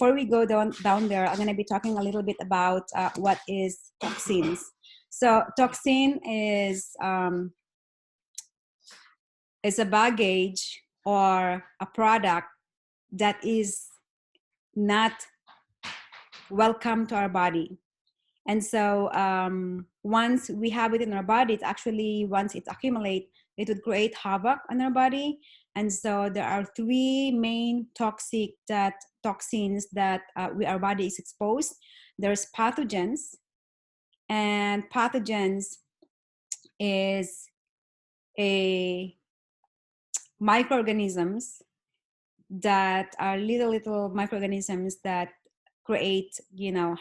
before we go down there, I'm going to be talking a little bit about what is toxins. So toxin is a baggage or a product that is not welcome to our body. And so once we have it in our body, it actually, once it accumulates, it would create havoc on our body. And so there are three main toxins that our body is exposed. There's pathogens, and pathogens is a microorganisms that are little microorganisms that create,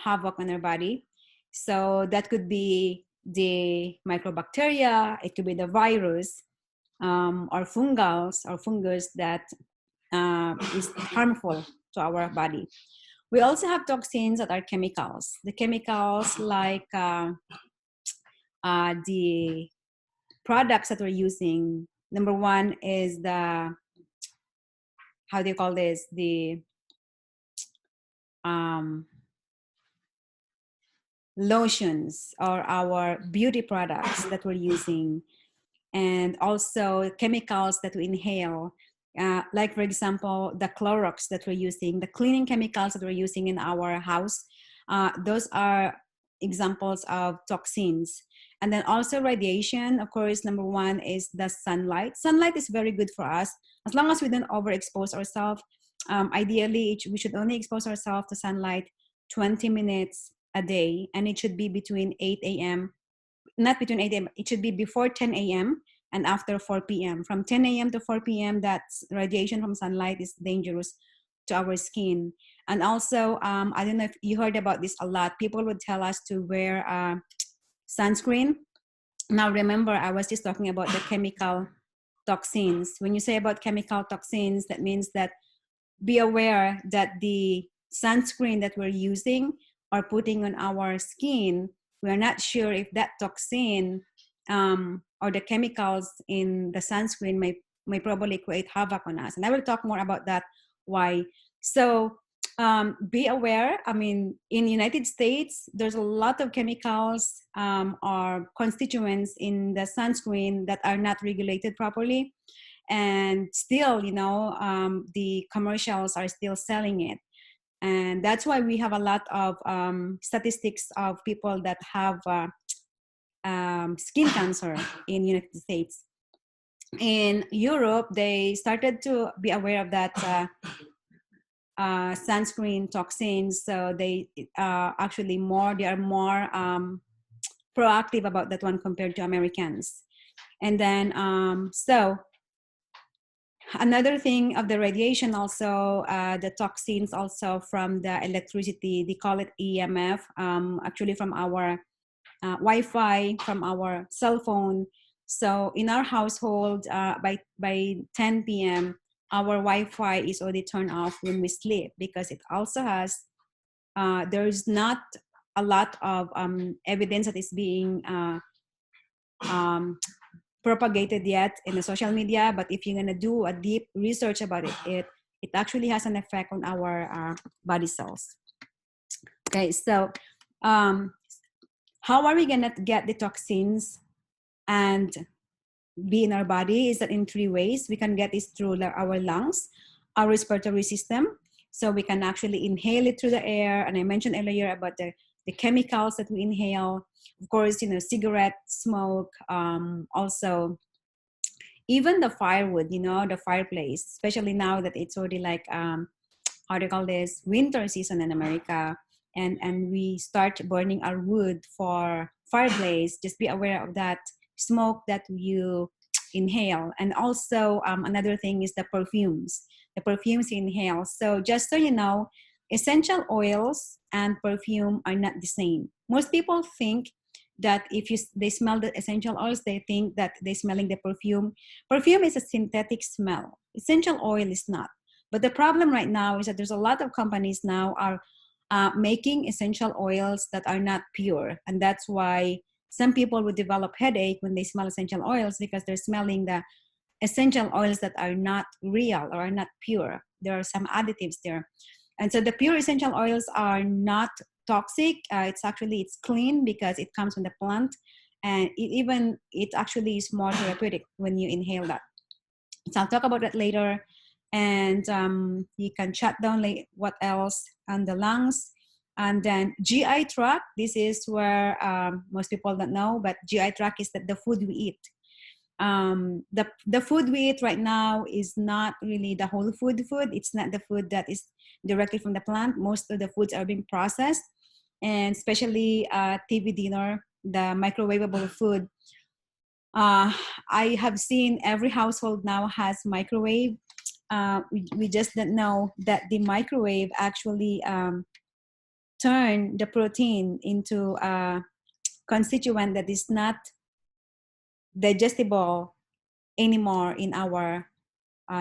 havoc on our body. So that could be the microbacteria, it could be the virus, or fungus that is harmful to our body. We also have toxins that are chemicals. The chemicals like the products that we're using. Number one is the, how do you call this? The lotions or our beauty products that we're using, and also chemicals that we inhale, like for example the Clorox that we're using, the cleaning chemicals that we're using in our house. Those are examples of toxins. And then also radiation, of course. Number one is the sunlight. Sunlight is very good for us as long as we don't overexpose ourselves. Ideally we should only expose ourselves to sunlight 20 minutes a day, and it should be between 8 a.m. Not between 8 a.m. It should be before 10 a.m. and after 4 p.m. From 10 a.m. to 4 p.m. that's radiation from sunlight is dangerous to our skin. And also I don't know if you heard about this a lot. People would tell us to wear sunscreen. Now remember, I was just talking about the chemical toxins. When you say about chemical toxins, that means that be aware that the sunscreen that we're using or putting on our skin, we're not sure if that toxin or the chemicals in the sunscreen may probably create havoc on us. And I will talk more about that, why. So be aware. I mean, in the United States, there's a lot of chemicals or constituents in the sunscreen that are not regulated properly. And still, the commercials are still selling it. And that's why we have a lot of statistics of people that have skin cancer in the United States. In Europe, they started to be aware of that sunscreen toxins. So they actually they are more proactive about that one compared to Americans. And then so another thing of the radiation also, the toxins also from the electricity, they call it EMF, actually from our Wi-Fi, from our cell phone. So in our household, by 10 p.m., our Wi-Fi is already turned off when we sleep, because it also has, there's not a lot of evidence that is being propagated yet in the social media. But if you're gonna do a deep research about it actually has an effect on our body cells. Okay, so how are we gonna get the toxins and be in our body? Is that in three ways. We can get this through our lungs, our respiratory system. So we can actually inhale it through the air. And I mentioned earlier about the chemicals that we inhale. Of course, cigarette smoke, also even the firewood, the fireplace, especially now that it's already like, how do you call this, winter season in America. And we start burning our wood for fireplace. Just be aware of that smoke that you inhale. And also another thing is the perfumes you inhale. So just so you know, essential oils and perfume are not the same. Most people think that if they smell the essential oils, they think that they're smelling the perfume. Perfume is a synthetic smell. Essential oil is not. But the problem right now is that there's a lot of companies now are making essential oils that are not pure. And that's why some people would develop headache when they smell essential oils, because they're smelling the essential oils that are not real or are not pure. There are some additives there. And so the pure essential oils are not toxic. It's clean because it comes from the plant, and it actually is more therapeutic when you inhale that. So I'll talk about that later. And you can shut down what else on the lungs. And then GI tract, this is where most people don't know, but GI tract is the food we eat. The food we eat right now is not really the whole food. It's not the food that is directly from the plant. Most of the foods are being processed, and especially TV dinner, the microwavable food. I have seen every household now has microwave. We just don't know that the microwave actually turn the protein into a constituent that is not digestible anymore in our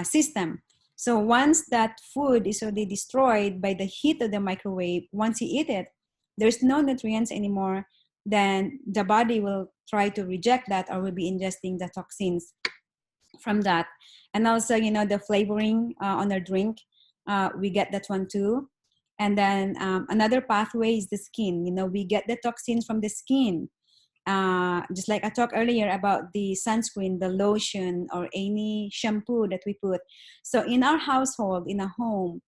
system. So once that food is already destroyed by the heat of the microwave, once you eat it, there's no nutrients anymore, then the body will try to reject that, or will be ingesting the toxins from that. And also, the flavoring on our drink, we get that one too. And then another pathway is the skin. We get the toxins from the skin. Just like I talked earlier about the sunscreen, the lotion, or any shampoo that we put. So in our household, in a home,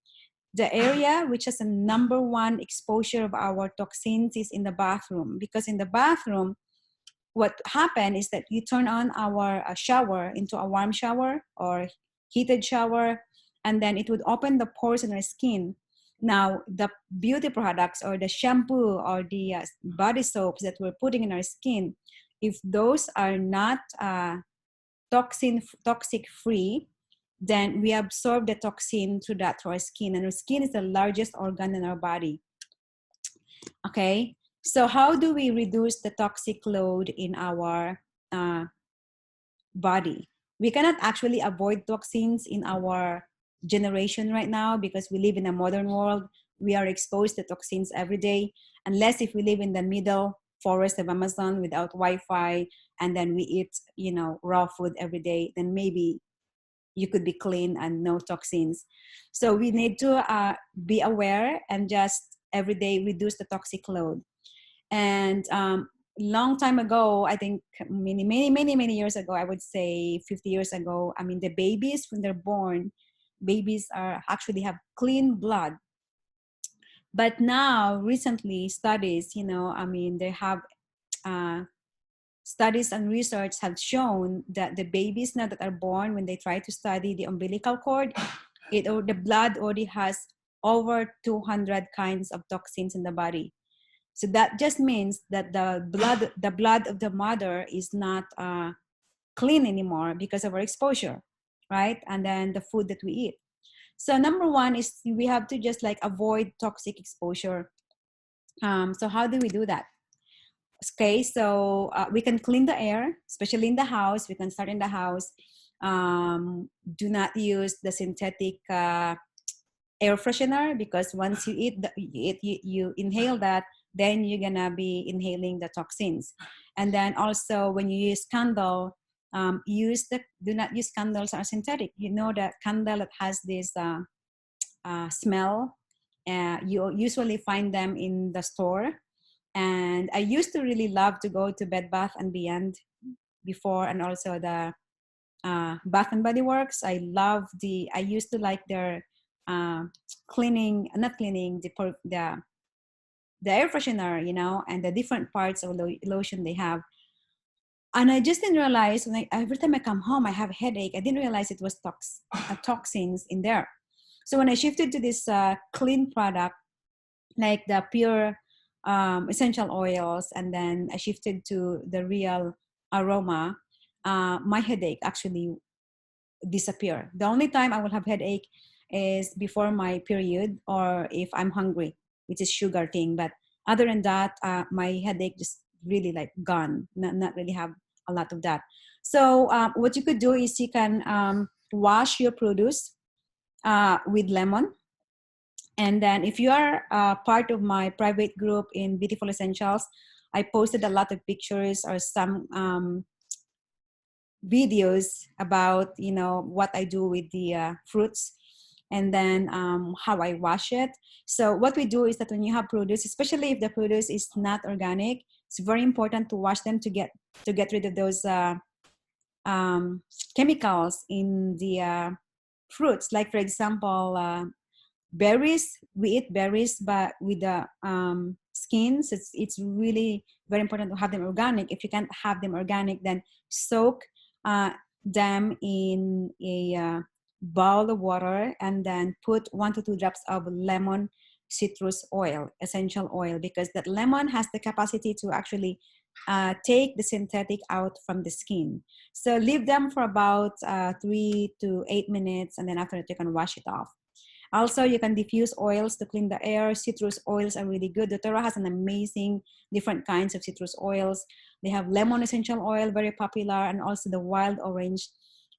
the area which has a number one exposure of our toxins is in the bathroom. Because in the bathroom, what happened is that you turn on our shower into a warm shower or heated shower, and then it would open the pores in our skin. Now, the beauty products or the shampoo or the body soaps that we're putting in our skin, if those are not toxic free, then we absorb the toxin through our skin. And our skin is the largest organ in our body. Okay, so how do we reduce the toxic load in our body? We cannot actually avoid toxins in our generation right now because we live in a modern world. We are exposed to toxins every day, unless if we live in the middle forest of Amazon without Wi-Fi, and then we eat, raw food every day, then maybe you could be clean and no toxins. So we need to be aware and just every day reduce the toxic load. And long time ago, I think many years ago, I would say 50 years ago, the babies, when they're born, babies actually have clean blood. But now, recently, studies, they have studies and research have shown that the babies now that are born, when they try to study the umbilical cord, the blood already has over 200 kinds of toxins in the body. So that just means that the blood of the mother is not clean anymore because of our exposure, right? And then the food that we eat. So number one is we have to just avoid toxic exposure. So how do we do that? Okay, so we can clean the air, especially in the house. We can start in the house. Do not use the synthetic air freshener, because once you you inhale that, then you're gonna be inhaling the toxins. And then also when you use candle, do not use candles that are synthetic. The candle that has this smell, you usually find them in the store. And I used to really love to go to Bed Bath and Beyond before, and also the Bath and Body Works. I used to like their not cleaning, the air freshener, and the different parts of lotion they have. And I just didn't realize, every time I come home, I have a headache. I didn't realize it was toxins in there. So when I shifted to this clean product, like the pure essential oils, and then I shifted to the real aroma, my headache actually disappeared. The only time I will have headache is before my period, or if I'm hungry, which is sugar thing. But other than that, my headache just really gone, not really have a lot of that. So what you could do is you can wash your produce with lemon. And then if you are part of my private group in Beautiful Essentials, I posted a lot of pictures or some videos about what I do with the fruits. and then how I wash it. So what we do is that when you have produce, especially if the produce is not organic, it's very important to wash them to get rid of those chemicals in the fruits. Like for example, berries, we eat berries, but with the skins, it's really very important to have them organic. If you can't have them organic, then soak them in a bowl of water, and then put 1 to 2 drops of lemon citrus oil, essential oil, because that lemon has the capacity to actually take the synthetic out from the skin. So leave them for about 3 to 8 minutes, and then after that you can wash it off. Also, you can diffuse oils to clean the air. Citrus oils are really good. doTERRA has an amazing different kinds of citrus oils. They have lemon essential oil, very popular, and also the wild orange.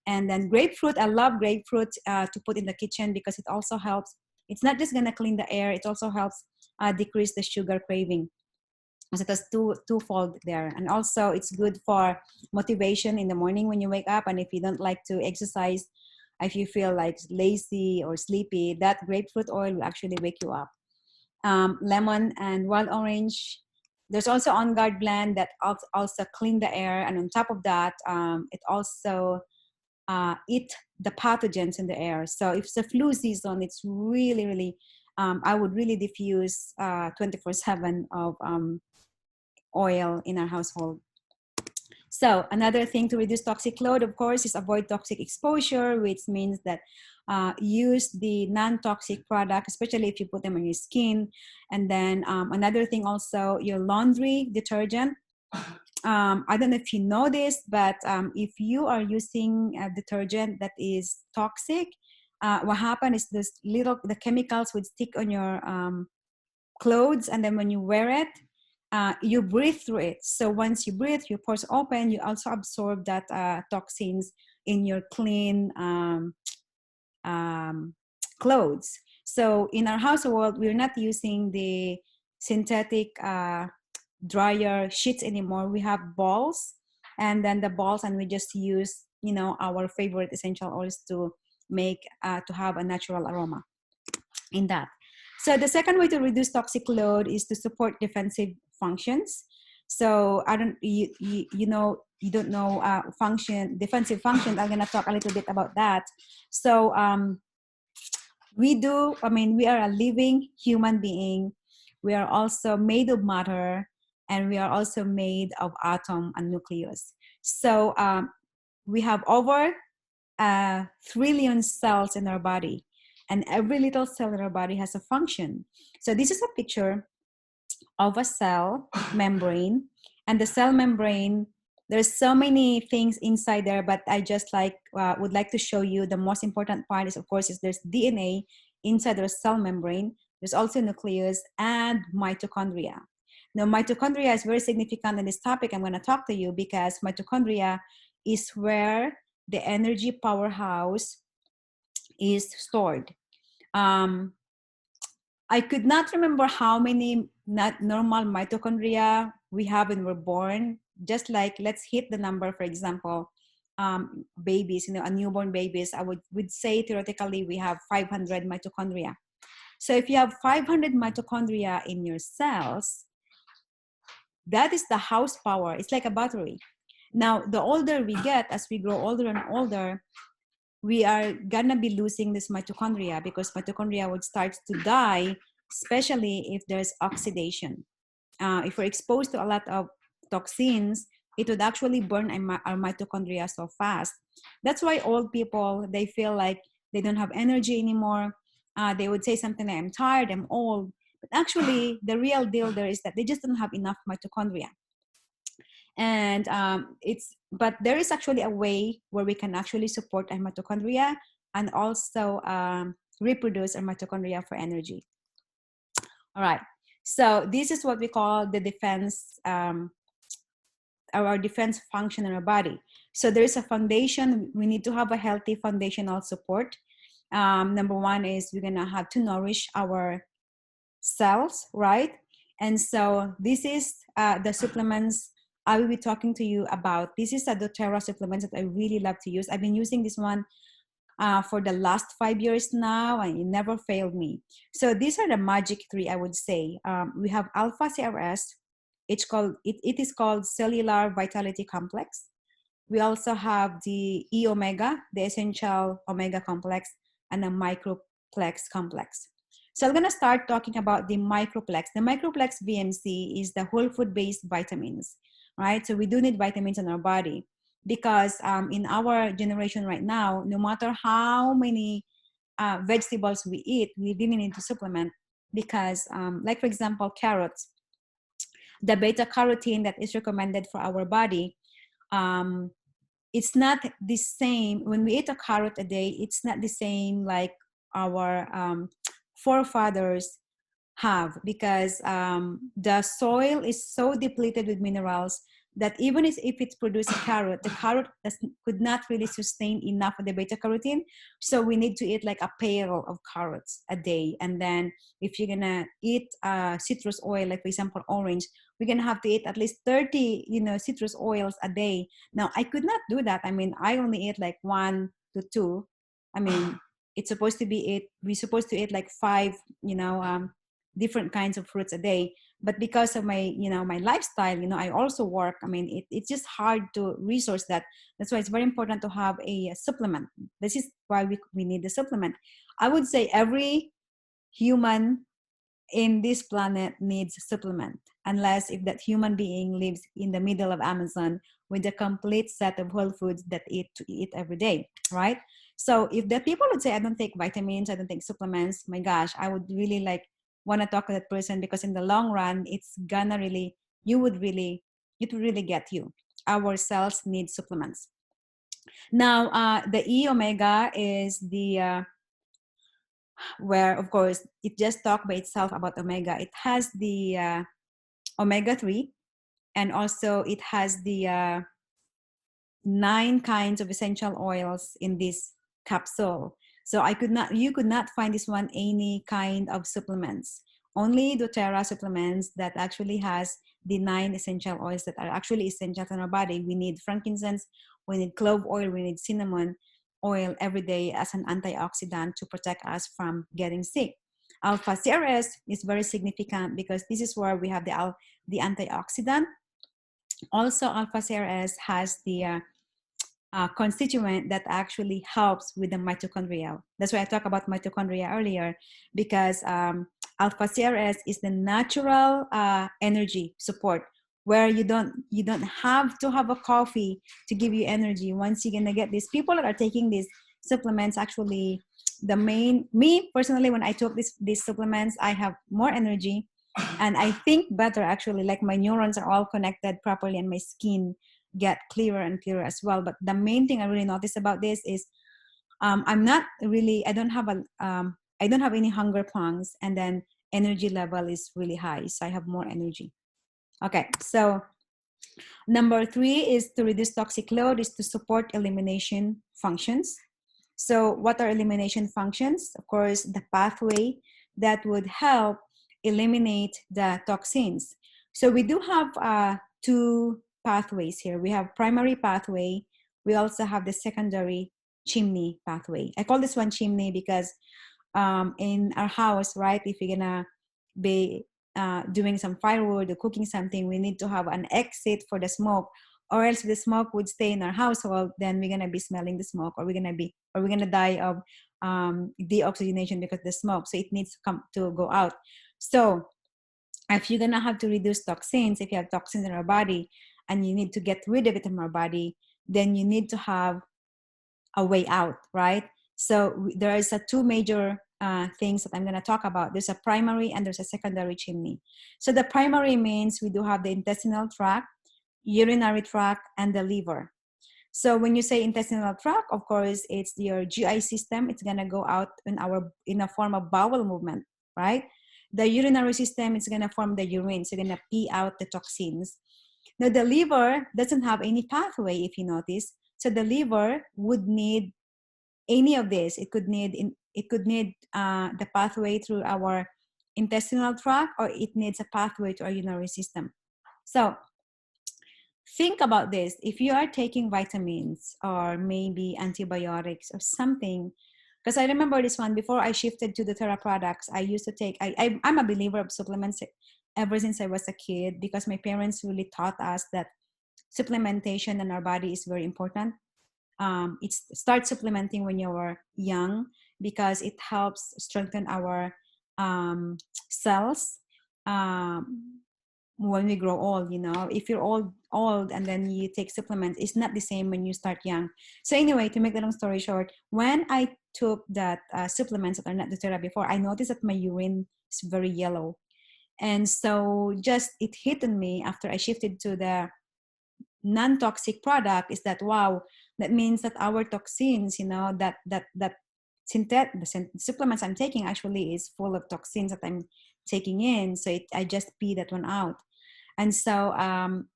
And then grapefruit. I love grapefruit to put in the kitchen because it also helps. It's not just going to clean the air. It also helps decrease the sugar craving. So it has twofold there. And also it's good for motivation in the morning when you wake up. And if you don't like to exercise, if you feel like lazy or sleepy, that grapefruit oil will actually wake you up. Lemon and wild orange. There's also On Guard blend that also clean the air. And on top of that, it also eat the pathogens in the air. So if it's a flu season, it's really, really, I would really diffuse 24/7 of oil in our household. So another thing to reduce toxic load, of course, is avoid toxic exposure, which means that use the non-toxic product, especially if you put them on your skin. And then another thing also, your laundry detergent. I don't know if you know this, but if you are using a detergent that is toxic, what happens is the chemicals would stick on your clothes, and then when you wear it, you breathe through it. So once you breathe, your pores open, you also absorb that toxins in your clean clothes. So in our household, we're not using the synthetic dryer sheets anymore. We have balls, and then the balls, and we just use, you know, our favorite essential oils to make to have a natural aroma in that. So the second way to reduce toxic load is to support defensive functions. So you don't know defensive functions. I'm gonna talk a little bit about that. So we are a living human being. We are also made of matter, and we are also made of atom and nucleus. So we have over 1 trillion cells in our body, and every little cell in our body has a function. So this is a picture of a cell membrane, and the cell membrane, there's so many things inside there, but I just would like to show you the most important part is, of course, there's DNA inside the cell membrane. There's also nucleus and mitochondria. Now, mitochondria is very significant in this topic I'm going to talk to you, because mitochondria is where the energy powerhouse is stored. I could not remember how many not normal mitochondria we have when we're born. Just like, let's hit the number, for example, babies, a newborn babies, I would say theoretically we have 500 mitochondria. So if you have 500 mitochondria in your cells, that is the house power. It's like a battery. Now, the older we get, as we grow older and older, we are gonna be losing this mitochondria, because mitochondria would start to die, especially if there's oxidation. If we're exposed to a lot of toxins, it would actually burn our mitochondria so fast. That's why old people, they feel like they don't have energy anymore. They would say something like, I'm tired, I'm old. But actually, the real deal there is that they just don't have enough mitochondria. And but there is actually a way where we can actually support our mitochondria and also reproduce our mitochondria for energy. All right, so this is what we call the defense, our defense function in our body. So there is a foundation. We need to have a healthy foundational support. Number one is we're gonna have to nourish our cells, right? And so this is the supplements I will be talking to you about. This is a doTERRA supplement that I really love to use. I've been using this one for the last 5 years now, and it never failed me. So these are the magic three, I would say. We have alpha CRS. It is called cellular vitality complex. We also have the E omega, the essential omega complex, and a microplex complex. So I'm going to start talking about the microplex. The microplex VMC is the whole food based vitamins, right? So we do need vitamins in our body, because in our generation right now, no matter how many vegetables we eat, we really need to supplement, because like for example, carrots, the beta carotene that is recommended for our body, it's not the same. When we eat a carrot a day, it's not the same like our forefathers have, because the soil is so depleted with minerals that even if it's producing carrot, the carrot could not really sustain enough of the beta carotene. So we need to eat like a pail of carrots a day. And then if you're gonna eat citrus oil, like for example orange, we're gonna have to eat at least 30 citrus oils a day. Now I could not do that. I mean, I only eat like 1 to 2. I mean, we're supposed to eat like 5 different kinds of fruits a day. But because of my my lifestyle, I also work. I mean, it's just hard to resource that. That's why it's very important to have a supplement. This is why we need the supplement. I would say every human in this planet needs supplement, unless if that human being lives in the middle of Amazon with a complete set of whole foods that to eat every day, right? So if the people would say, I don't take vitamins, I don't take supplements, my gosh, I would really like want to talk to that person, because in the long run, it's gonna really, it would really get you. Our cells need supplements. Now, the E omega is the where, of course, it just talked by itself about omega. It has the omega-3, and also it has the 9 kinds of essential oils in this capsule. So you could not find this one any kind of supplements. Only doTERRA supplements that actually has the 9 essential oils that are actually essential in our body. We need frankincense, we need clove oil, we need cinnamon oil every day as an antioxidant to protect us from getting sick. Alpha CRS is very significant because this is where we have the antioxidant. Also, alpha CRS has the constituent that actually helps with the mitochondria. That's why I talked about mitochondria earlier, because alpha CRS is the natural energy support, where you don't have to have a coffee to give you energy. Once you're gonna get these people that are taking these supplements, actually me personally, when I took these supplements, I have more energy and I think better, actually, like my neurons are all connected properly and my skin get clearer and clearer as well. But the main thing I really noticed about this is I don't have any hunger pangs, and then energy level is really high, so I have more energy. Okay, so number 3 is to reduce toxic load, is to support elimination functions. So what are elimination functions? Of course, the pathway that would help eliminate the toxins. So we do have 2 pathways here. We have primary pathway. We also have the secondary chimney pathway. I call this one chimney because in our house, right, if you're gonna be doing some firewood or cooking something, we need to have an exit for the smoke, or else the smoke would stay in our household. Then we're gonna be smelling the smoke, or we're gonna die of deoxygenation because of the smoke. So it needs to go out. So if you're gonna have to reduce toxins, if you have toxins in our body and you need to get rid of it from our body, then you need to have a way out, right? So there is 2 major things that I'm going to talk about. There's a primary and there's a secondary chimney. So the primary means we do have the intestinal tract, urinary tract, and the liver. So when you say intestinal tract, of course, it's your GI system. It's going to go out in a form of bowel movement, right? The urinary system is going to form the urine. So you're going to pee out the toxins. Now the liver doesn't have any pathway, if you notice. So the liver would need any of this. It could need the pathway through our intestinal tract, or it needs a pathway to our urinary system. So think about this. If you are taking vitamins or maybe antibiotics or something, because I remember this one, before I shifted to the doTERRA products, I used to take, I'm a believer of supplements ever since I was a kid, because my parents really taught us that supplementation in our body is very important. Start supplementing when you're young, because it helps strengthen our cells. When we grow old, you know, if you're old and then you take supplements, it's not the same when you start young. So anyway, to make the long story short, when I took that supplements that are not doTERRA before, I noticed that my urine is very yellow. And so just it hit on me after I shifted to the non-toxic product, is that, wow, that means that our toxins, you know, that the supplements I'm taking actually is full of toxins that I'm taking in. So I just pee that one out. And so,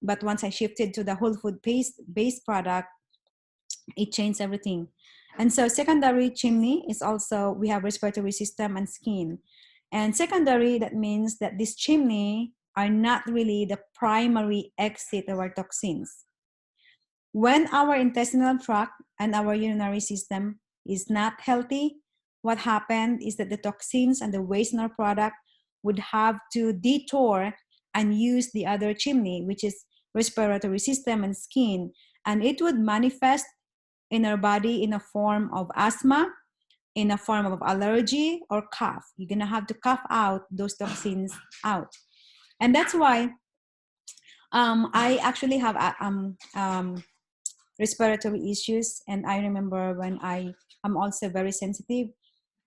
but once I shifted to the whole food based product, it changed everything. And so secondary chimney is also, we have respiratory system and skin. And secondary, that means that this chimney are not really the primary exit of our toxins. When our intestinal tract and our urinary system is not healthy, what happened is that the toxins and the waste in our product would have to detour and use the other chimney, which is respiratory system and skin. And it would manifest in our body in a form of asthma, in a form of allergy, or cough. You're gonna have to cough out those toxins out. And that's why I actually have respiratory issues. And I remember when I'm also very sensitive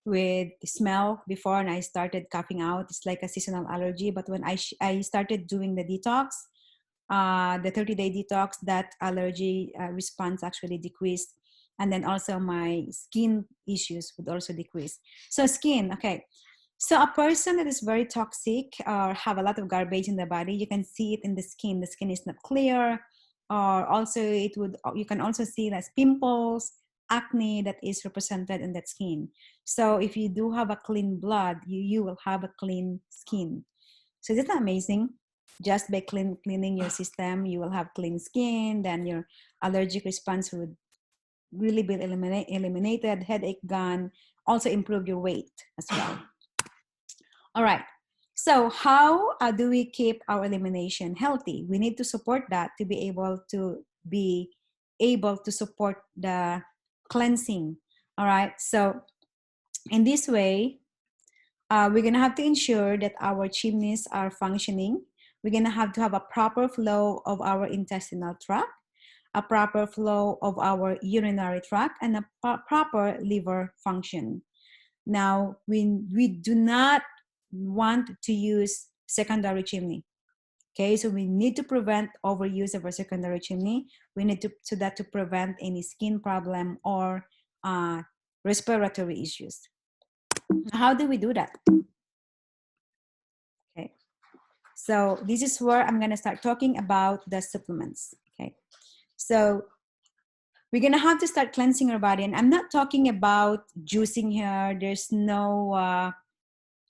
with smell before, and I started coughing out. It's like a seasonal allergy. But when I started doing the detox, the 30-day detox, that allergy response actually decreased. And then also my skin issues would also decrease. So skin, okay. So a person that is very toxic or have a lot of garbage in the body, you can see it in the skin. The skin is not clear, or also you can also see that pimples, acne that is represented in that skin. So if you do have a clean blood, you will have a clean skin. So isn't that amazing? Just by cleaning your system, you will have clean skin. Then your allergic response would really be eliminated, headache gone, also improve your weight as well. All right. So how do we keep our elimination healthy? We need to support that to be able to support the cleansing. All right. So in this way, we're going to have to ensure that our chimneys are functioning. We're going to have a proper flow of our intestinal tract, a proper flow of our urinary tract, and a proper liver function. Now, we do not want to use secondary chimney. Okay, so we need to prevent overuse of our secondary chimney. We need to prevent any skin problem or respiratory issues. How do we do that? Okay, so this is where I'm going to start talking about the supplements. Okay, so we're going to have to start cleansing our body. And I'm not talking about juicing here. There's no,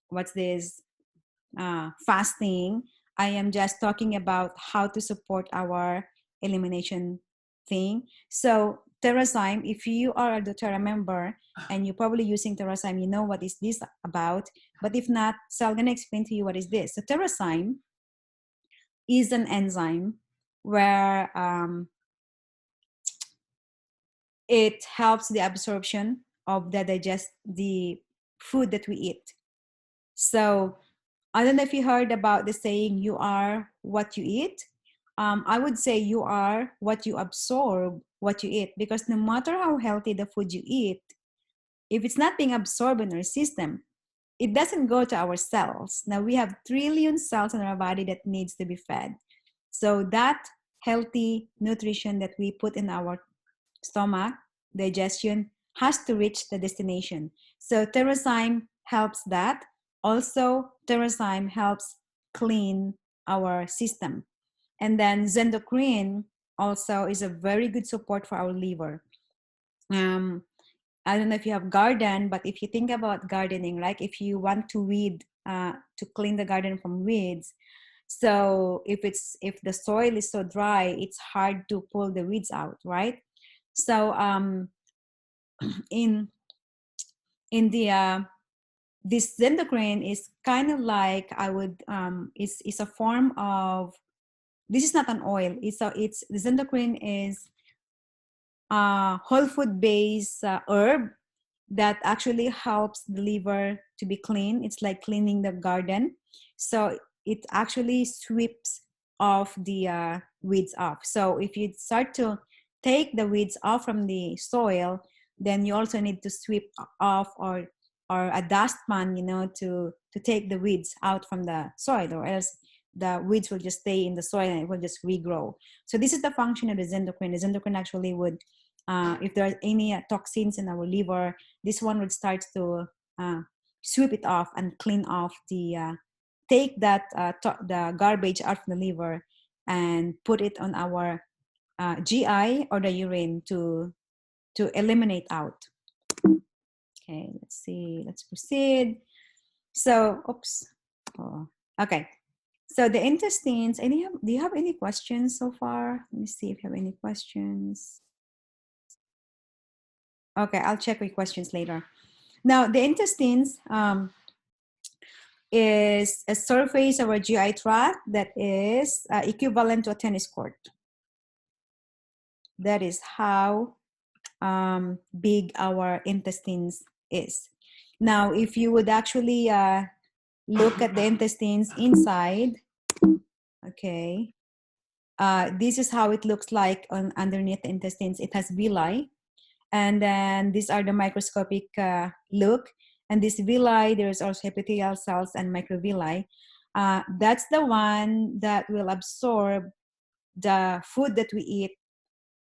what's this, fasting. I am just talking about how to support our elimination thing. So TerraZyme, if you are a doTERRA member and you're probably using TerraZyme, you know what is this about. But if not, so I'm going to explain to you what is this. So TerraZyme is an enzyme where it helps the absorption of the food that we eat. So I don't know if you heard about the saying, you are what you eat. I would say you are what you absorb, what you eat, because no matter how healthy the food you eat, if it's not being absorbed in our system, it doesn't go to our cells. Now we have trillion cells in our body that needs to be fed. So that healthy nutrition that we put in our stomach, digestion, has to reach the destination. So TerraZyme helps that. Also, TerraZyme helps clean our system. And then Zendocrine also is a very good support for our liver. I don't know if you have garden, but if you think about gardening, like if you want to weed, to clean the garden from weeds, So if the soil is so dry, it's hard to pull the weeds out, right? So in the this Zendocrine is kind of like, I would is a form of, this is not an oil. It's the Zendocrine is whole food based herb that actually helps the liver to be clean. It's like cleaning the garden. So it actually sweeps off the weeds off. So if you start to take the weeds off from the soil, then you also need to sweep off or a dustpan, you know, to take the weeds out from the soil, or else the weeds will just stay in the soil and it will just regrow. So this is the function of the Zendocrine. The Zendocrine actually would, if there are any toxins in our liver, this one would start to sweep it off and clean off take that the garbage out from the liver and put it on our GI or the urine to eliminate out. Okay, let's see. Let's proceed. So, oops. Oh, okay. So the intestines. Do you have any questions so far? Let me see if you have any questions. Okay, I'll check with questions later. Now, the intestines is a surface of our GI tract that is equivalent to a tennis court. That is how big our intestines is. Now, if you would actually look at the intestines inside, okay, this is how it looks like underneath the intestines. It has villi. And then these are the microscopic look. And this villi, there's also epithelial cells and microvilli. That's the one that will absorb the food that we eat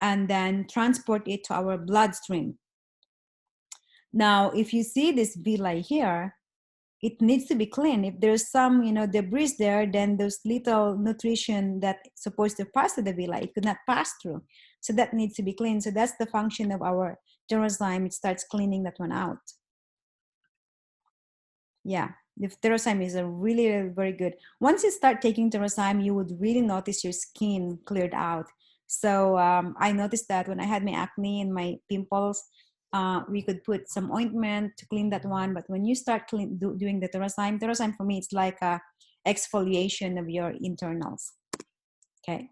and then transport it to our bloodstream. Now, if you see this villi here, it needs to be clean. If there's some, you know, debris there, then those little nutrition that's supposed to pass to the villi, it could not pass through. So that needs to be cleaned. So that's the function of our DōTERRA. It starts cleaning that one out. Yeah, the DōTERRA is a really very good. Once you start taking DōTERRA, you would really notice your skin cleared out. So I noticed that when I had my acne and my pimples, we could put some ointment to clean that one. But when you start doing the DōTERRA for me, it's like a exfoliation of your internals. Okay.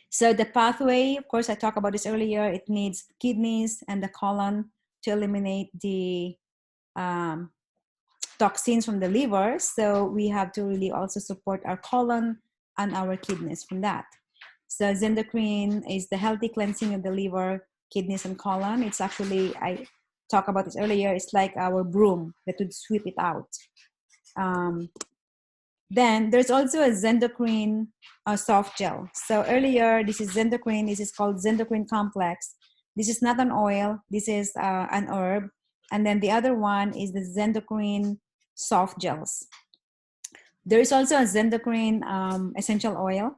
So the pathway, of course, I talked about this earlier. It needs kidneys and the colon to eliminate the toxins from the liver. So we have to really also support our colon and our kidneys from that. So Zendocrine is the healthy cleansing of the liver, kidneys, and colon. It's actually, I talked about this earlier, it's like our broom that would sweep it out. Then there's also a Zendocrine soft gel. So earlier, this is Zendocrine. This is called Zendocrine complex. This is not an oil. This is an herb. And then the other one is the Zendocrine soft gels. There is also a Zendocrine essential oil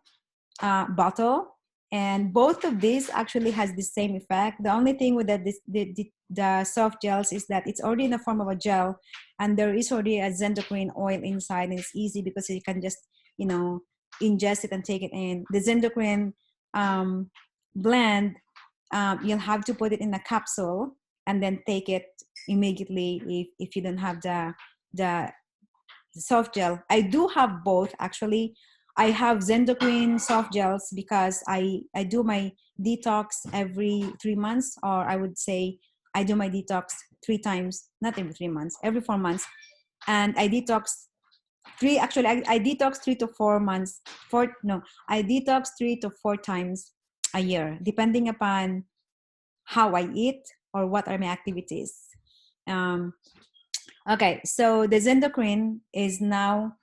bottle. And both of these actually has the same effect. The only thing with the soft gels is that it's already in the form of a gel, and there is already a Zendocrine oil inside, and it's easy because you can just, you know, ingest it and take it in. The Zendocrine blend, you'll have to put it in a capsule and then take it immediately if you don't have the soft gel. I do have both actually. I have Zendocrine soft gels because I do my detox every 3 months, or I would say I do my detox 3 times, not every 3 months, every 4 months. And I detox I detox 3 to 4 months, I detox 3 to 4 times a year, depending upon how I eat or what are my activities. Okay, so the Zendocrine is now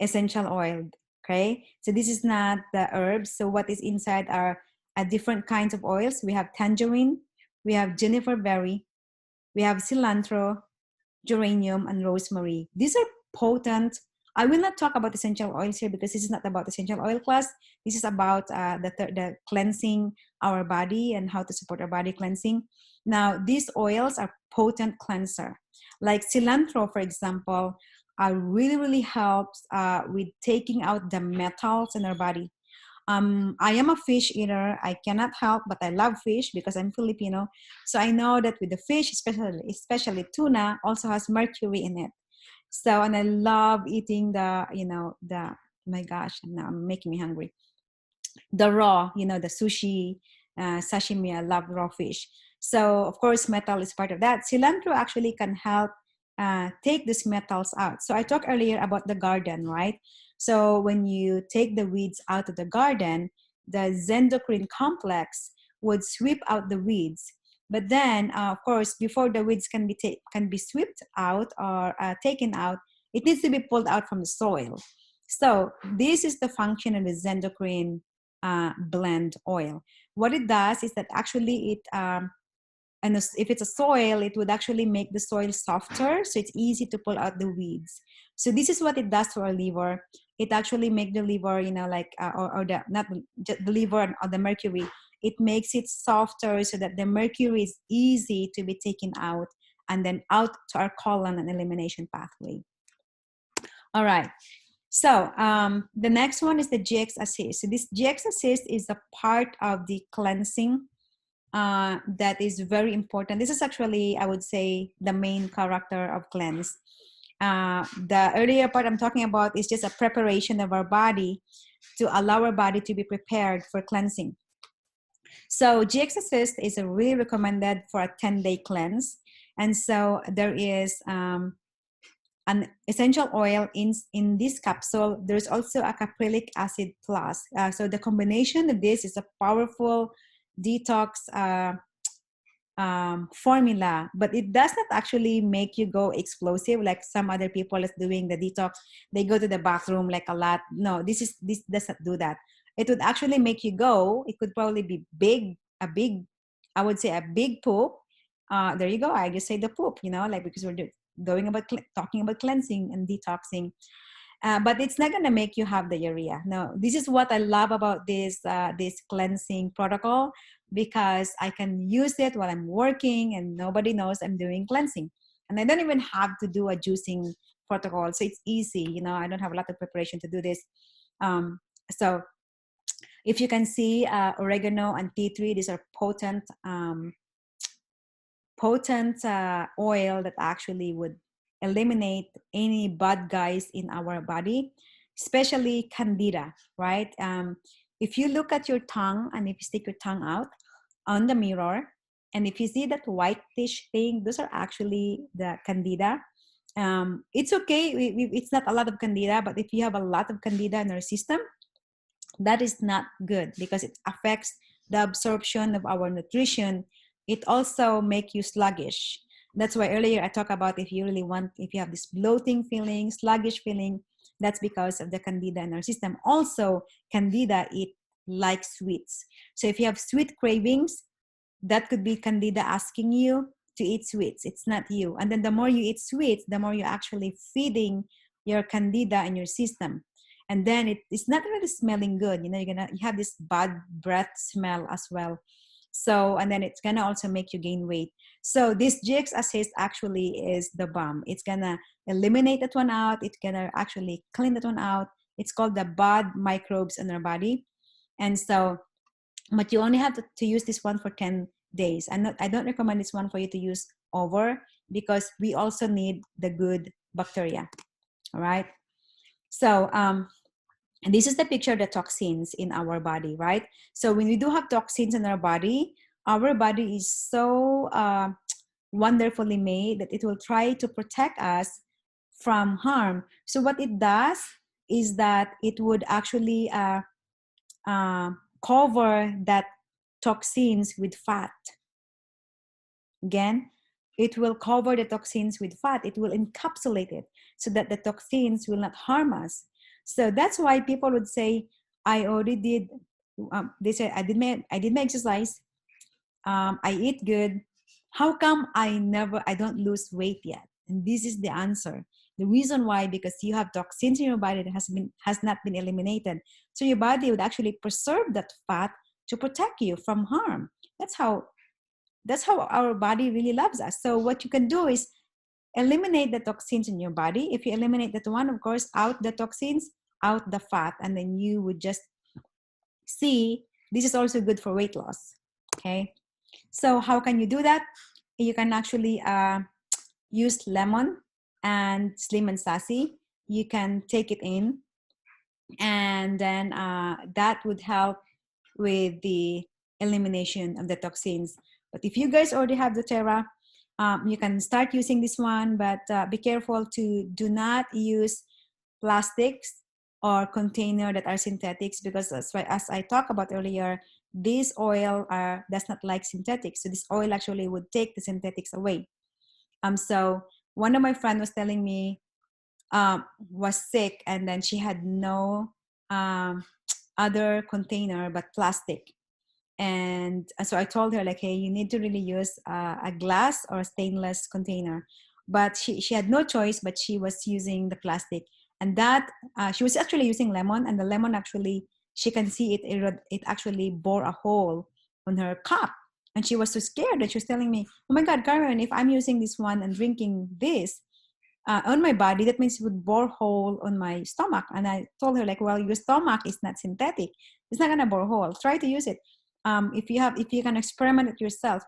essential oil. Okay, so this is not the herbs. So what is inside are different kinds of oils. We have tangerine, we have juniper berry, we have cilantro, geranium, and rosemary. These are potent. I will not talk about essential oils here because this is not about essential oil class. This is about the cleansing our body and how to support our body cleansing. Now, these oils are potent cleanser. Like cilantro, for example, really helps with taking out the metals in our body. I am a fish eater. I cannot help, but I love fish because I'm Filipino. So I know that with the fish, especially tuna, also has mercury in it. So, and I love eating my gosh, now I'm making me hungry. The raw, the sushi, sashimi, I love raw fish. So of course, metal is part of that. Cilantro actually can help take these metals out. So I talked earlier about the garden, right? So when you take the weeds out of the garden, the Zendocrine complex would sweep out the weeds. But then, of course, before the weeds can be swept out or taken out, it needs to be pulled out from the soil. So this is the function of the Zendocrine blend oil. What it does is that actually and if it's a soil, it would actually make the soil softer, so it's easy to pull out the weeds. So this is what it does to our liver. It actually makes the liver, not the liver or the mercury. It makes it softer so that the mercury is easy to be taken out and then out to our colon and elimination pathway. All right. So the next one is the GX assist. So this GX assist is a part of the cleansing that is very important. This is actually, I would say, the main character of cleanse. The earlier part I'm talking about is just a preparation of our body to allow our body to be prepared for cleansing. So GX Assist is really recommended for a 10-day cleanse. And so there is an essential oil in this capsule. There's also a caprylic acid plus. So the combination of this is a powerful detox formula, but it does not actually make you go explosive like some other people is doing the detox. They go to the bathroom like a lot. No, this does not do that. It would actually make you go. It could probably be I would say a big poop. There you go. I just say the poop, because we're talking about cleansing and detoxing. But it's not going to make you have diarrhea. No, this is what I love about this cleansing protocol, because I can use it while I'm working and nobody knows I'm doing cleansing. And I don't even have to do a juicing protocol. So it's easy, I don't have a lot of preparation to do this. So if you can see oregano and tea tree, these are potent oil that actually would eliminate any bad guys in our body, especially candida, right? If you look at your tongue and if you stick your tongue out on the mirror, and if you see that whitish thing, those are actually the candida. It's okay, it's not a lot of candida, but if you have a lot of candida in our system, that is not good because it affects the absorption of our nutrition. It also makes you sluggish. That's why earlier I talked about if you have this bloating feeling, sluggish feeling, that's because of the candida in our system. Also, candida likes sweets. So if you have sweet cravings, that could be candida asking you to eat sweets. It's not you. And then the more you eat sweets, the more you're actually feeding your candida in your system. And then it's not really smelling good. You have this bad breath smell as well. So, and then it's gonna also make you gain weight. So this GX Assist actually is the bomb. It's gonna eliminate that one out. It's gonna actually clean that one out. It's called the bad microbes in our body. And so, but you only have to use this one for 10 days. I don't recommend this one for you to use over, because we also need the good bacteria. All right. So, and this is the picture of the toxins in our body, right? So when we do have toxins in our body is so wonderfully made that it will try to protect us from harm. So what it does is that it would actually cover that toxins with fat. Again, it will cover the toxins with fat. It will encapsulate it so that the toxins will not harm us. So that's why people would say, I already did, they say, I did my exercise, I eat good. How come I don't lose weight yet? And this is the answer. The reason why, because you have toxins in your body that has not been eliminated. So your body would actually preserve that fat to protect you from harm. That's how our body really loves us. So what you can do is eliminate the toxins in your body. If you eliminate that one, of course, out the toxins, out the fat, and then you would just see this is also good for weight loss. Okay, so how can you do that? You can actually use lemon and Slim and Sassy. You can take it in, and then that would help with the elimination of the toxins. But if you guys already have doTERRA, you can start using this one, but be careful to do not use plastics or container that are synthetics, because as I talked about earlier, this oil does not like synthetics. So this oil actually would take the synthetics away. So one of my friends was telling me was sick, and then she had no other container but plastic. And so I told her, like, hey, you need to really use a glass or a stainless container. But she had no choice, but she was using the plastic. And that, she was actually using lemon, and the lemon actually, she can see it actually bore a hole on her cup. And she was so scared that she was telling me, oh my God, Carmen, if I'm using this one and drinking this on my body, that means it would bore a hole on my stomach. And I told her, like, well, your stomach is not synthetic. It's not gonna bore a hole. Try to use it. If you can experiment it yourself,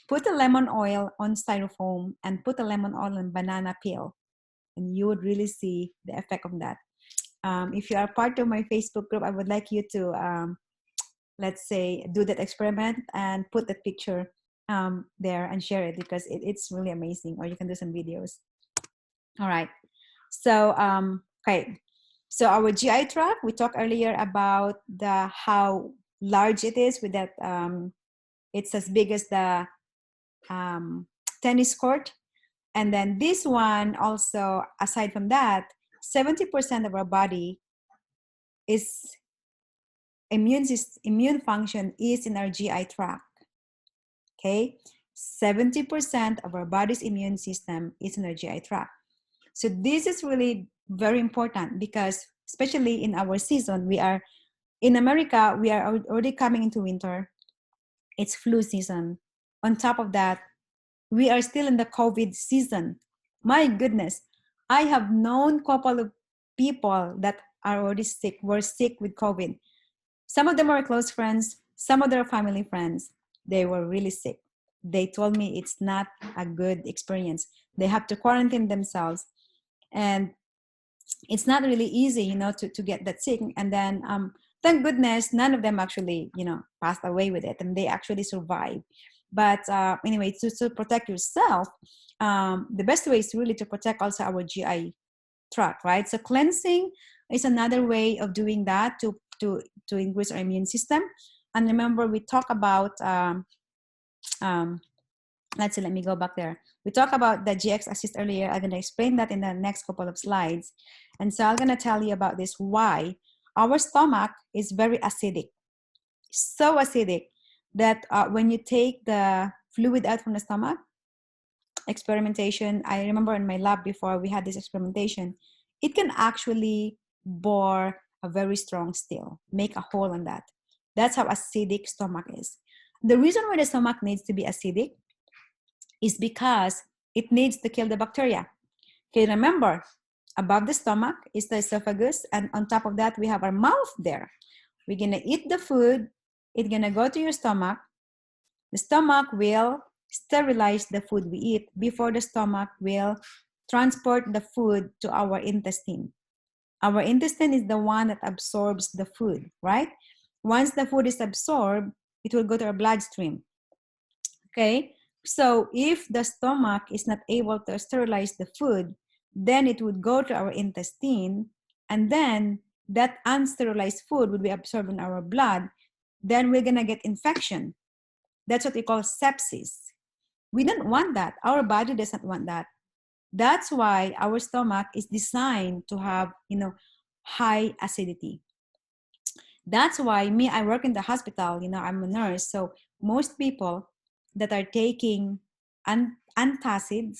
put a lemon oil on styrofoam and put a lemon oil on banana peel, and you would really see the effect of that. If you are part of my Facebook group, I would like you to, let's say, do that experiment and put that picture there and share it, because it's really amazing. Or you can do some videos. All right. So, okay. So our GI tract, we talked earlier about how large it is, with that it's as big as the tennis court. And then this one also, aside from that, 70% of our body is immune function is in our GI tract. Okay, 70% of our body's immune system is in our GI tract. So this is really very important, because especially in our season, we are in America, we are already coming into winter. It's flu season. On top of that, we are still in the COVID season. My goodness, I have known a couple of people that are already sick, were sick with COVID. Some of them are close friends, some of their family friends, they were really sick. They told me it's not a good experience. They have to quarantine themselves. And it's not really easy, you know, to get that sick. And then thank goodness none of them actually, you know, passed away with it, and they actually survived. But anyway, to protect yourself, the best way is really to protect also our GI tract, right? So cleansing is another way of doing that to increase our immune system. And remember, we talk about let's see, let me go back there. We talked about the GX assist earlier. I'm going to explain that in the next couple of slides. And so I'm going to tell you about this, why our stomach is very acidic. So acidic that when you take the fluid out from the stomach, experimentation, I remember in my lab before we had this experimentation, it can actually bore a very strong steel, make a hole in that. That's how acidic stomach is. The reason why the stomach needs to be acidic is because it needs to kill the bacteria. Okay, remember, above the stomach is the esophagus, and on top of that, we have our mouth there. We're gonna eat the food, it's gonna go to your stomach. The stomach will sterilize the food we eat before the stomach will transport the food to our intestine. Our intestine is the one that absorbs the food, right? Once the food is absorbed, it will go to our bloodstream. Okay, so if the stomach is not able to sterilize the food, then it would go to our intestine, and then that unsterilized food would be absorbed in our blood. Then we're gonna get infection. That's what we call sepsis. We don't want that. Our body doesn't want that. That's why our stomach is designed to have, you know, high acidity. That's why I work in the hospital, you know, I'm a nurse. So most people that are taking antacids,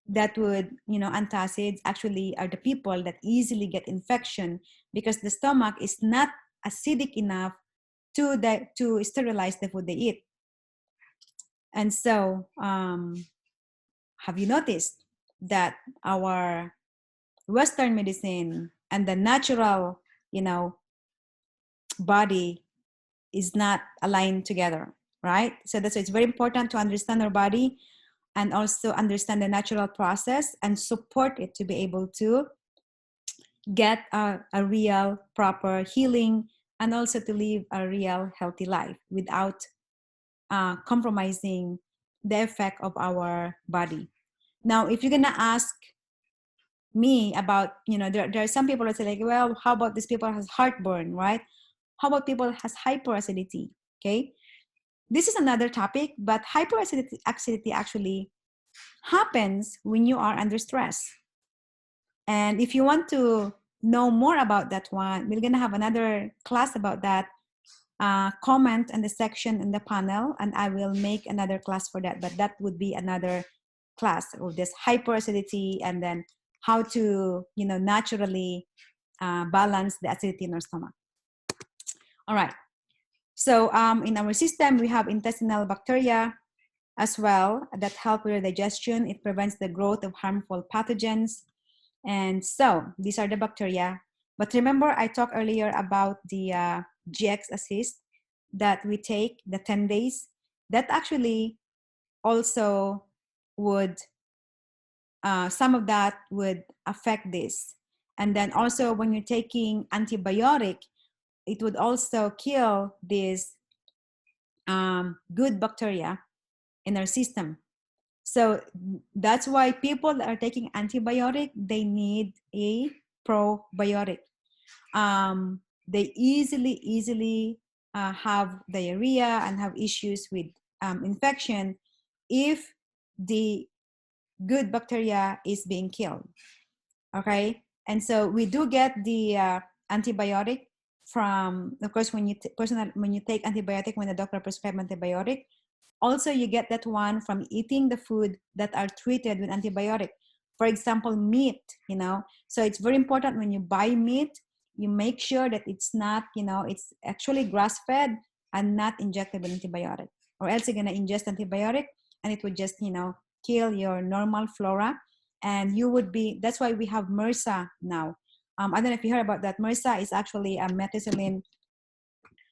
that would, you know, antacids actually are the people that easily get infection, because the stomach is not acidic enough to sterilize the food they eat. And so have you noticed that our Western medicine and the natural, you know, body is not aligned together, right? So that's why it's very important to understand our body and also understand the natural process and support it to be able to get a real proper healing and also to live a real healthy life without compromising the effect of our body. Now, if you're gonna ask me about, you know, there are some people that say like, well, how about these people has heartburn, right? How about people has hyperacidity? Okay, this is another topic, but hyperacidity actually happens when you are under stress. And if you want to know more about that one, we're gonna have another class about that. Comment in the section in the panel, and I will make another class for that. But that would be another class of this hyperacidity, and then how to, you know, naturally balance the acidity in our stomach. All right. So in our system, we have intestinal bacteria as well that help with digestion. It prevents the growth of harmful pathogens. And so these are the bacteria. But remember, I talked earlier about the GX assist that we take, the 10 days. That actually also would, some of that would affect this. And then also when you're taking antibiotic, it would also kill these good bacteria in our system. So that's why people that are taking antibiotic, they need a probiotic. They easily have diarrhea and have issues with infection if the good bacteria is being killed. Okay, and so we do get the antibiotic from, of course, when you when you take antibiotic, when the doctor prescribes antibiotic. Also, you get that one from eating the food that are treated with antibiotic. For example, meat, you know. So it's very important when you buy meat, you make sure that it's not, you know, it's actually grass-fed and not injected with antibiotic. Or else you're gonna ingest antibiotic and it would just, you know, kill your normal flora. And you would be, that's why we have MRSA now. I don't know if you heard about that. MRSA is actually a methicillin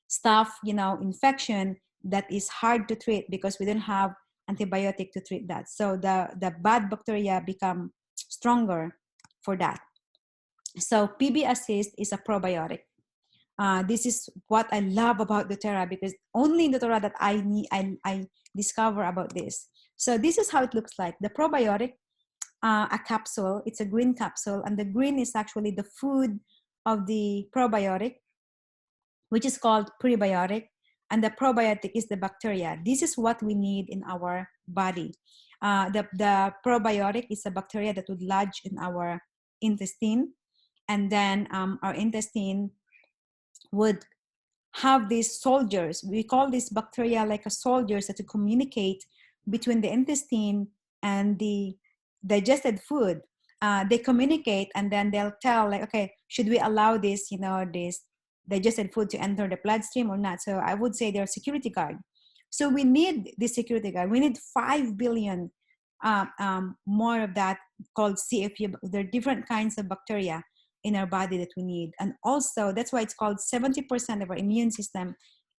staph, you know, infection that is hard to treat because we don't have antibiotic to treat that. So the bad bacteria become stronger for that. So PB Assist is a probiotic. This is what I love about doTERRA, because only in doTERRA that I discover about this. So this is how it looks like. The probiotic, a capsule, it's a green capsule, and the green is actually the food of the probiotic, which is called prebiotic, and the probiotic is the bacteria. This is what we need in our body. The probiotic is a bacteria that would lodge in our intestine, and then our intestine would have these soldiers. We call these bacteria like a soldiers that to communicate between the intestine and the digested food. They communicate, and then they'll tell like, okay, should we allow this, you know, this digested food to enter the bloodstream or not? So I would say they're security guard. So we need this security guard. We need 5 billion more of that called CFU. There are different kinds of bacteria in our body that we need. And also that's why it's called 70% of our immune system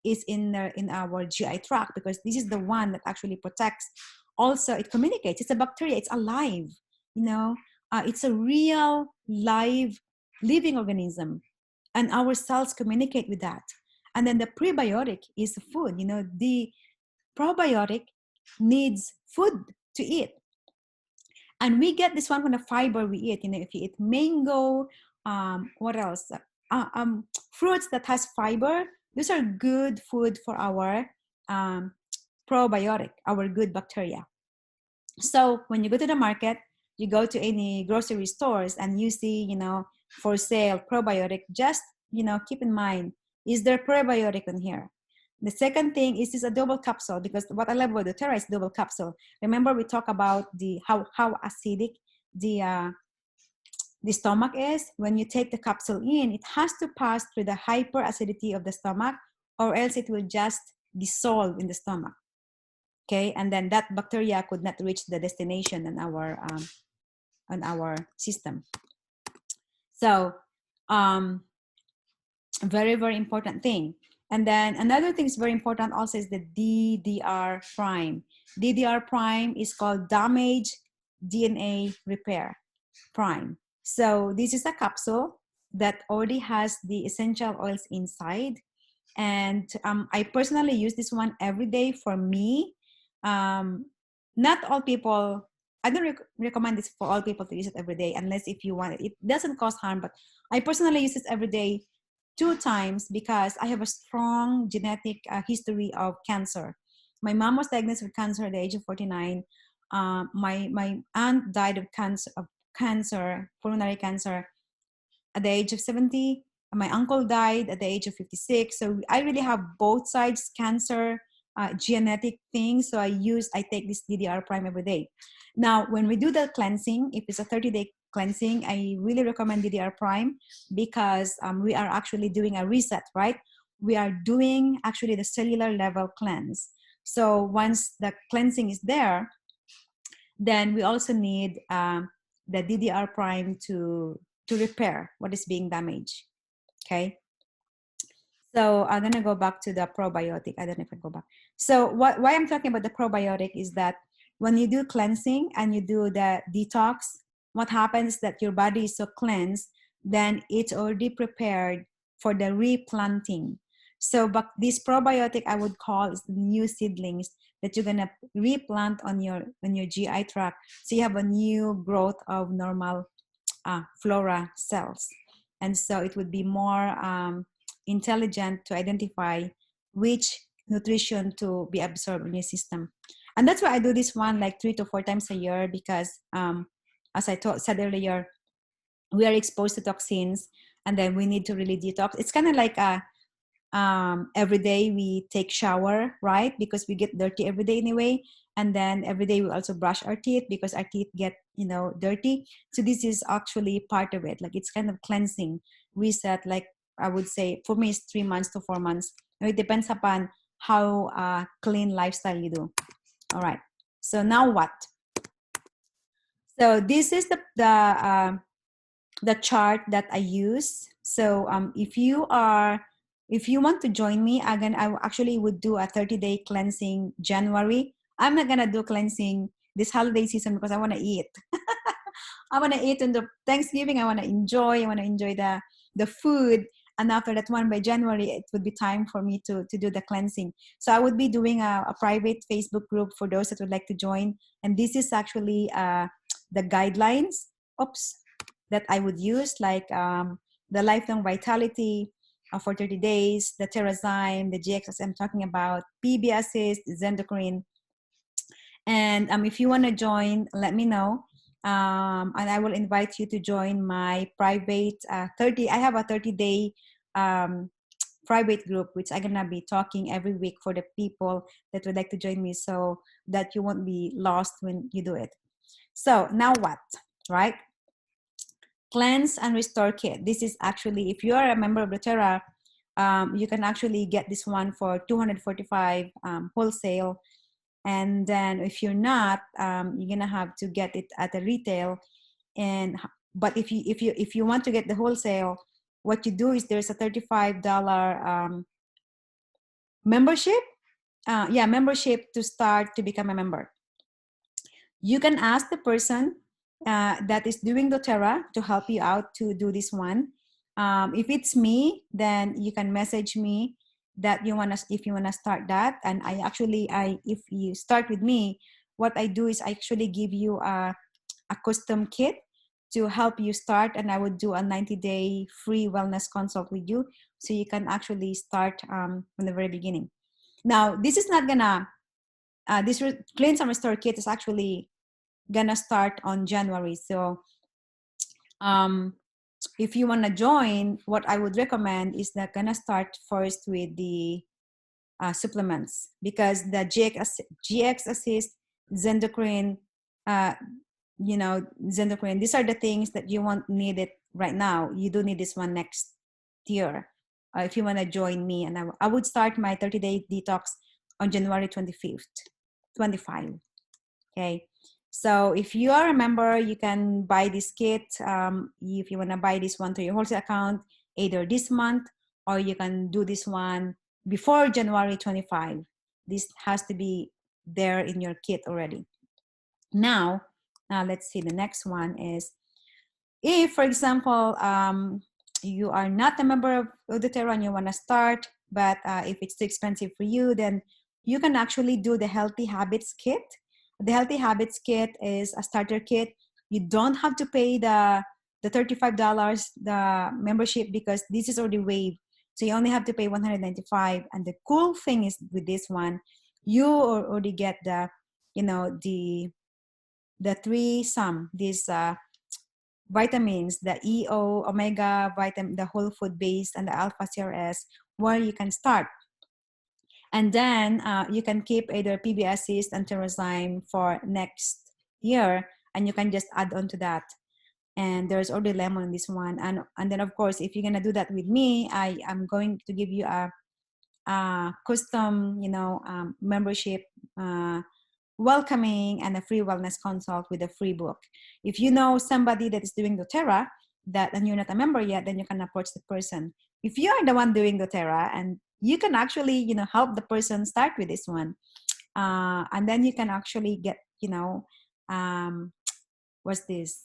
is in our GI tract, because this is the one that actually protects. Also, it communicates. It's a bacteria. It's alive. You know, it's a real live living organism, and our cells communicate with that. And then the prebiotic is food. You know, the probiotic needs food to eat, and we get this one from the fiber we eat. You know, if you eat mango, what else? Fruits that has fiber. Those are good food for our probiotic, our good bacteria. So when you go to the market, you go to any grocery stores and you see, you know, for sale probiotic, just, you know, keep in mind, is there probiotic in here? The second thing is this a double capsule, because what I love about doTERRA is double capsule. Remember we talk about the how acidic the stomach is. When you take the capsule in, it has to pass through the hyperacidity of the stomach, or else it will just dissolve in the stomach. Okay, and then that bacteria could not reach the destination in our on our system. So very, very important thing. And then another thing is very important also is the DDR prime. DDR prime is called damage DNA repair prime. So this is a capsule that already has the essential oils inside. And I personally use this one every day for me. Not all people, I don't recommend this for all people to use it every day unless if you want it. It doesn't cause harm, but I personally use this every day 2 times because I have a strong genetic history of cancer. My mom was diagnosed with cancer at the age of 49. My aunt died of cancer, pulmonary cancer, at the age of 70. My uncle died at the age of 56. So I really have both sides cancer genetic things. So I take this DDR prime every day. Now, when we do the cleansing, if it's a 30-day cleansing, I really recommend DDR prime because we are actually doing a reset, right? We are doing actually the cellular level cleanse. So once the cleansing is there, then we also need the DDR prime to repair what is being damaged. Okay. So I'm gonna go back to the probiotic. I don't know if I go back. So why I'm talking about the probiotic is that when you do cleansing and you do the detox, what happens is that your body is so cleansed, then it's already prepared for the replanting. So, but this probiotic I would call is the new seedlings that you're gonna replant on your GI tract. So you have a new growth of normal flora cells, and so it would be more intelligent to identify which nutrition to be absorbed in your system. And that's why I do this one like 3 to 4 times a year because as I said earlier, we are exposed to toxins and then we need to really detox. It's kind of like every day we take shower, right? Because we get dirty every day anyway. And then every day we also brush our teeth because our teeth get, dirty. So this is actually part of it. Like it's kind of cleansing, reset. Like I would say for me, it's 3 months to 4 months. It depends upon how clean lifestyle you do. All right. So now what? So this is the chart that I use. So if you want to join me, I actually would do a 30-day cleansing January. I'm not gonna do cleansing this holiday season because I want to eat. I want to eat in the Thanksgiving. I want to enjoy the food. And after that one, by January, it would be time for me to do the cleansing. So I would be doing a private Facebook group for those that would like to join. And this is actually the guidelines, that I would use, like the lifelong vitality for 30 days, the Terrazyme, the GX I'm talking about, PB Assist, Zendocrine. And if you want to join, let me know. And I will invite you to join my private I have a 30-day private group, which I'm gonna be talking every week for the people that would like to join me so that you won't be lost when you do it. So now what, right? Cleanse and Restore Kit. This is actually, if you are a member of doTERRA, you can actually get this one for $245 wholesale. And then if you're not, you're gonna have to get it at a retail. But if you want to get the wholesale, what you do is there's a $35 membership. Membership to start to become a member. You can ask the person that is doing doTERRA to help you out to do this one. If it's me, then you can message me that if you wanna start that. And if you start with me, what I do is I actually give you a custom kit to help you start, and I would do a 90-day free wellness consult with you, so you can actually start from the very beginning. Now, this is not gonna this Cleanse and Restore Kit is actually gonna start on January. So if you want to join, what I would recommend is that gonna start first with the supplements, because the GX Assist, Zendocrine, Zendocrine, these are the things that you won't need it right now. You do need this one next year if you want to join me. And I would start my 30-day detox on January 25th. Okay. So if you are a member, you can buy this kit. If you want to buy this one to your wholesale account, either this month, or you can do this one before January 25. This has to be there in your kit already. Now let's see, the next one is, if, for example, you are not a member of doTERRA and you want to start, but if it's too expensive for you, then you can actually do the Healthy Habits Kit. The Healthy Habits Kit is a starter kit. You don't have to pay the $35, the membership, because this is already waived. So you only have to pay $195. And the cool thing is with this one, you already get the, you know, the threesome, these vitamins, the EO, omega, vitamin, the whole food based, and the alpha CRS, where you can start. And then you can keep either PBS and Terrazyme for next year, and you can just add on to that. And there's already lemon in this one. And then, of course, if you're going to do that with me, I am going to give you a custom, you know, membership, welcoming, and a free wellness consult with a free book. If you know somebody that is doing doTERRA and you're not a member yet, then you can approach the person. If you are the one doing doTERRA, and you can actually, you know, help the person start with this one, and then you can actually get, you know, what's this,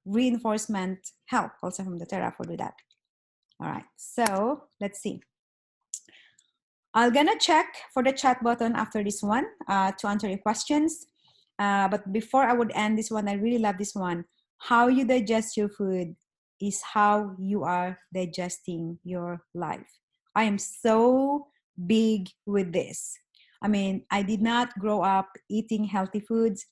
reinforcement help also from doTERRA for do that. All right, so let's see. I'm gonna check for the chat button after this one to answer your questions. But before I would end this one, I really love this one. How you digest your food is how you are digesting your life. I am so big with this. I mean, I did not grow up eating healthy foods,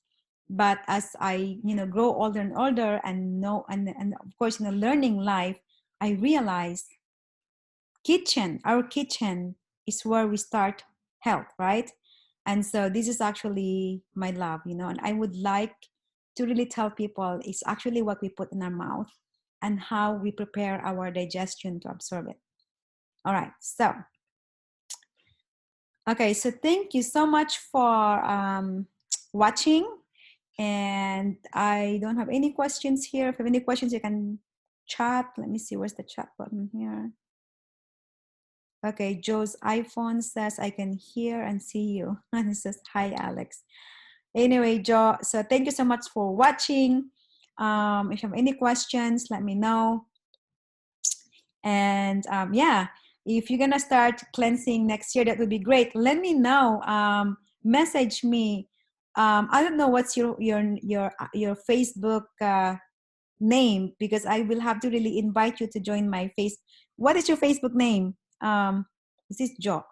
but as I, you know, grow older and older and know, and of course, in the learning life, I realized our kitchen is where we start health, right? And so this is actually my love, you know, and I would like to really tell people it's actually what we put in our mouth and how we prepare our digestion to absorb it. All right, so, okay, so thank you so much for watching. And I don't have any questions here. If you have any questions, you can chat. Let me see, where's the chat button here? Okay, Joe's iPhone says I can hear and see you. And it says, hi, Alex. Anyway, Joe, so thank you so much for watching. If you have any questions, let me know. And yeah, if you're gonna start cleansing next year, that would be great. Let me know. Message me. I don't know what's your Facebook name, because I will have to really invite you to join my What is your Facebook name? Is this Joe?